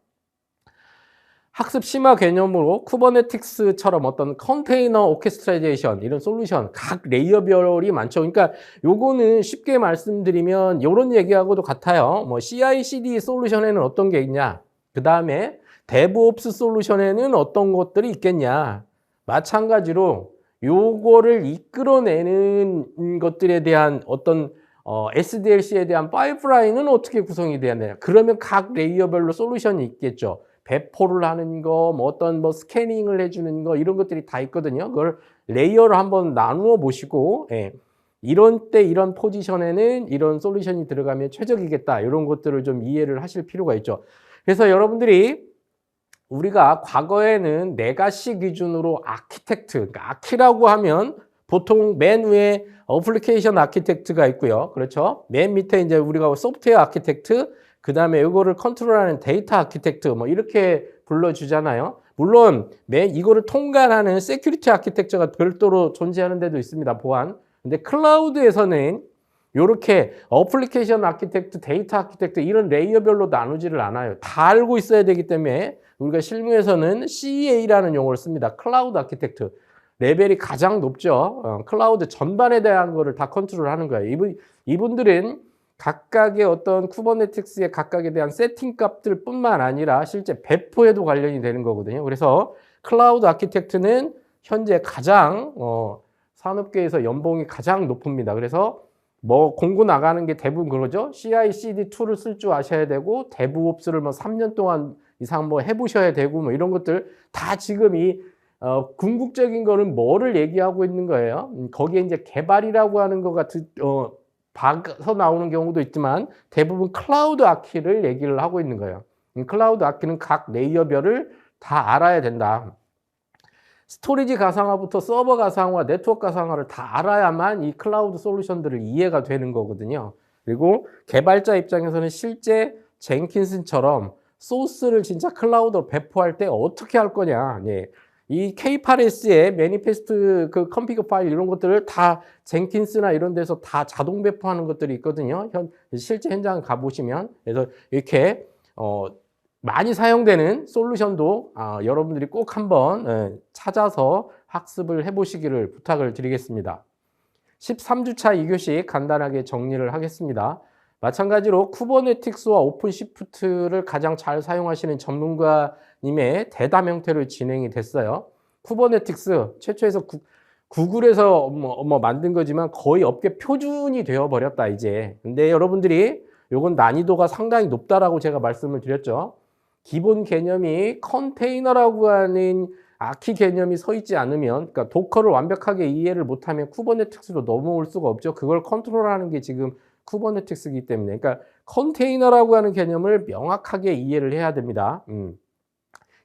학습 심화 개념으로 쿠버네티스처럼 어떤 컨테이너 오케스트라이제이션 이런 솔루션 각 레이어별이 많죠. 그러니까 요거는 쉽게 말씀드리면 이런 얘기하고도 같아요. 뭐 CI/CD 솔루션에는 어떤 게 있냐? 그 다음에 DevOps 솔루션에는 어떤 것들이 있겠냐? 마찬가지로 요거를 이끌어내는 것들에 대한 어떤 SDLC에 대한 파이프라인은 어떻게 구성이 돼야 되냐? 그러면 각 레이어별로 솔루션이 있겠죠. 배포를 하는 거, 뭐 어떤 뭐 스캐닝을 해주는 거 이런 것들이 다 있거든요. 그걸 레이어를 한번 나누어 보시고, 이런 때 이런 포지션에는 이런 솔루션이 들어가면 최적이겠다. 이런 것들을 좀 이해를 하실 필요가 있죠. 그래서 여러분들이 우리가 과거에는 레가시 기준으로 아키텍트, 그러니까 아키라고 하면 보통 맨 위에 어플리케이션 아키텍트가 있고요. 그렇죠? 맨 밑에 이제 우리가 소프트웨어 아키텍트, 그 다음에 이거를 컨트롤하는 데이터 아키텍트, 뭐 이렇게 불러주잖아요. 물론 이거를 통괄하는 세큐리티 아키텍처가 별도로 존재하는 데도 있습니다. 보안. 근데 클라우드에서는 이렇게 어플리케이션 아키텍트, 데이터 아키텍트 이런 레이어별로 나누지를 않아요. 다 알고 있어야 되기 때문에 우리가 실무에서는 CA라는 용어를 씁니다. 클라우드 아키텍트. 레벨이 가장 높죠. 클라우드 전반에 대한 거를 다 컨트롤하는 거예요. 이분들은 각각의 어떤 쿠버네티스의 각각에 대한 세팅 값들 뿐만 아니라 실제 배포에도 관련이 되는 거거든요. 그래서 클라우드 아키텍트는 현재 가장 산업계에서 연봉이 가장 높습니다. 그래서 뭐 공고 나가는 게 대부분 그러죠. CI/CD 툴을 쓸 줄 아셔야 되고 DevOps를 뭐 3년 동안 이상 뭐 해보셔야 되고 뭐 이런 것들 다 지금 이 궁극적인 거는 뭐를 얘기하고 있는 거예요. 거기에 이제 개발이라고 하는 거가 박아서 나오는 경우도 있지만 대부분 클라우드 아키를 얘기를 하고 있는 거예요. 클라우드 아키는 각 레이어별을 다 알아야 된다. 스토리지 가상화부터 서버 가상화, 네트워크 가상화를 다 알아야만 이 클라우드 솔루션들을 이해가 되는 거거든요. 그리고 개발자 입장에서는 실제 젠킨슨처럼 소스를 진짜 클라우드로 배포할 때 어떻게 할 거냐. 이 K8S의 매니페스트 그 컨피그 파일 이런 것들을 다 젠킨스나 이런 데서 다 자동 배포하는 것들이 있거든요. 실제 현장 가보시면. 그래서 이렇게 많이 사용되는 솔루션도 여러분들이 꼭 한번 찾아서 학습을 해보시기를 부탁을 드리겠습니다. 13주차 2교시 간단하게 정리를 하겠습니다. 마찬가지로 쿠버네티스와 오픈시프트를 가장 잘 사용하시는 전문가님의 대담 형태로 진행이 됐어요. 쿠버네티스 최초에서 구글에서 만든 거지만 거의 업계 표준이 되어 버렸다 이제. 근데 여러분들이 요건 난이도가 상당히 높다라고 제가 말씀을 드렸죠. 기본 개념이 컨테이너라고 하는 아키 개념이 서 있지 않으면, 그러니까 도커를 완벽하게 이해를 못하면 쿠버네티스로 넘어올 수가 없죠. 그걸 컨트롤하는 게 지금 쿠버네티스이기 때문에, 그러니까 컨테이너라고 하는 개념을 명확하게 이해를 해야 됩니다.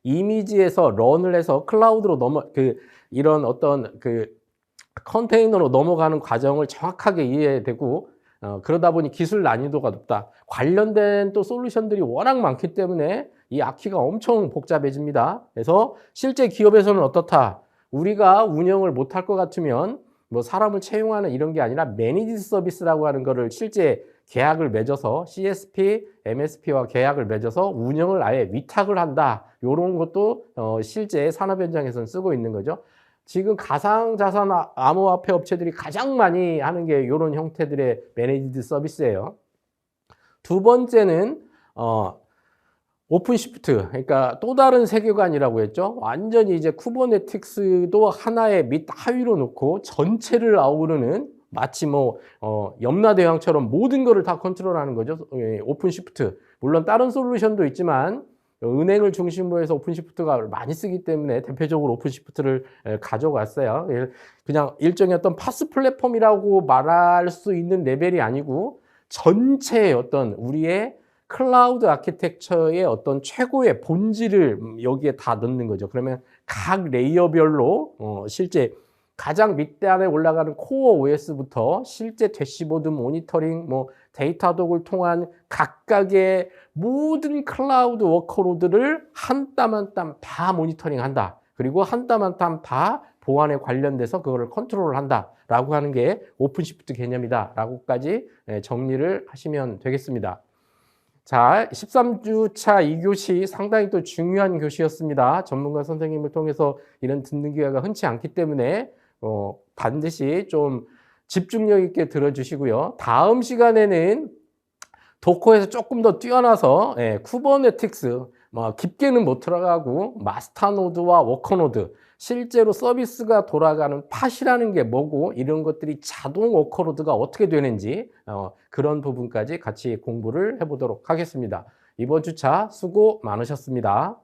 이미지에서 런을 해서 클라우드로 이런 어떤 컨테이너로 넘어가는 과정을 정확하게 이해해야 되고, 그러다 보니 기술 난이도가 높다. 관련된 또 솔루션들이 워낙 많기 때문에 이 아키가 엄청 복잡해집니다. 그래서 실제 기업에서는 어떻다? 우리가 운영을 못할 것 같으면 뭐 사람을 채용하는 이런 게 아니라 매니지 서비스라고 하는 거를 실제 계약을 맺어서 CSP, MSP와 계약을 맺어서 운영을 아예 위탁을 한다. 이런 것도 실제 산업 현장에서는 쓰고 있는 거죠. 지금 가상자산 암호화폐 업체들이 가장 많이 하는 게 이런 형태들의 매니지드 서비스예요. 두 번째는 오픈시프트, 그러니까 또 다른 세계관이라고 했죠. 완전히 이제 쿠버네티스도 하나의 밑 하위로 놓고 전체를 아우르는, 마치 염라대왕처럼 모든 거를 다 컨트롤하는 거죠. 오픈시프트. 물론 다른 솔루션도 있지만 은행을 중심으로 해서 오픈시프트가 많이 쓰기 때문에 대표적으로 오픈시프트를 가져갔어요. 그냥 일종의 어떤 파스 플랫폼이라고 말할 수 있는 레벨이 아니고 전체의 어떤 우리의 클라우드 아키텍처의 어떤 최고의 본질을 여기에 다 넣는 거죠. 그러면 각 레이어별로 실제 가장 밑단에 올라가는 코어 OS부터 실제 대시보드 모니터링, 데이터 독을 통한 각각의 모든 클라우드 워커로드를 한 땀 한 땀 다 모니터링 한다. 그리고 한 땀 한 땀 다 보안에 관련돼서 그거를 컨트롤을 한다라고 하는 게 오픈시프트 개념이다라고까지 정리를 하시면 되겠습니다. 자, 13주차 2교시 상당히 또 중요한 교시였습니다. 전문가 선생님을 통해서 이런 듣는 기회가 흔치 않기 때문에 반드시 좀 집중력 있게 들어주시고요. 다음 시간에는 도커에서 조금 더 뛰어나서 쿠버네티스, 깊게는 못 들어가고 마스터노드와 워커노드, 실제로 서비스가 돌아가는 팟이라는 게 뭐고 이런 것들이 자동 워커로드가 어떻게 되는지 그런 부분까지 같이 공부를 해보도록 하겠습니다. 이번 주차 수고 많으셨습니다.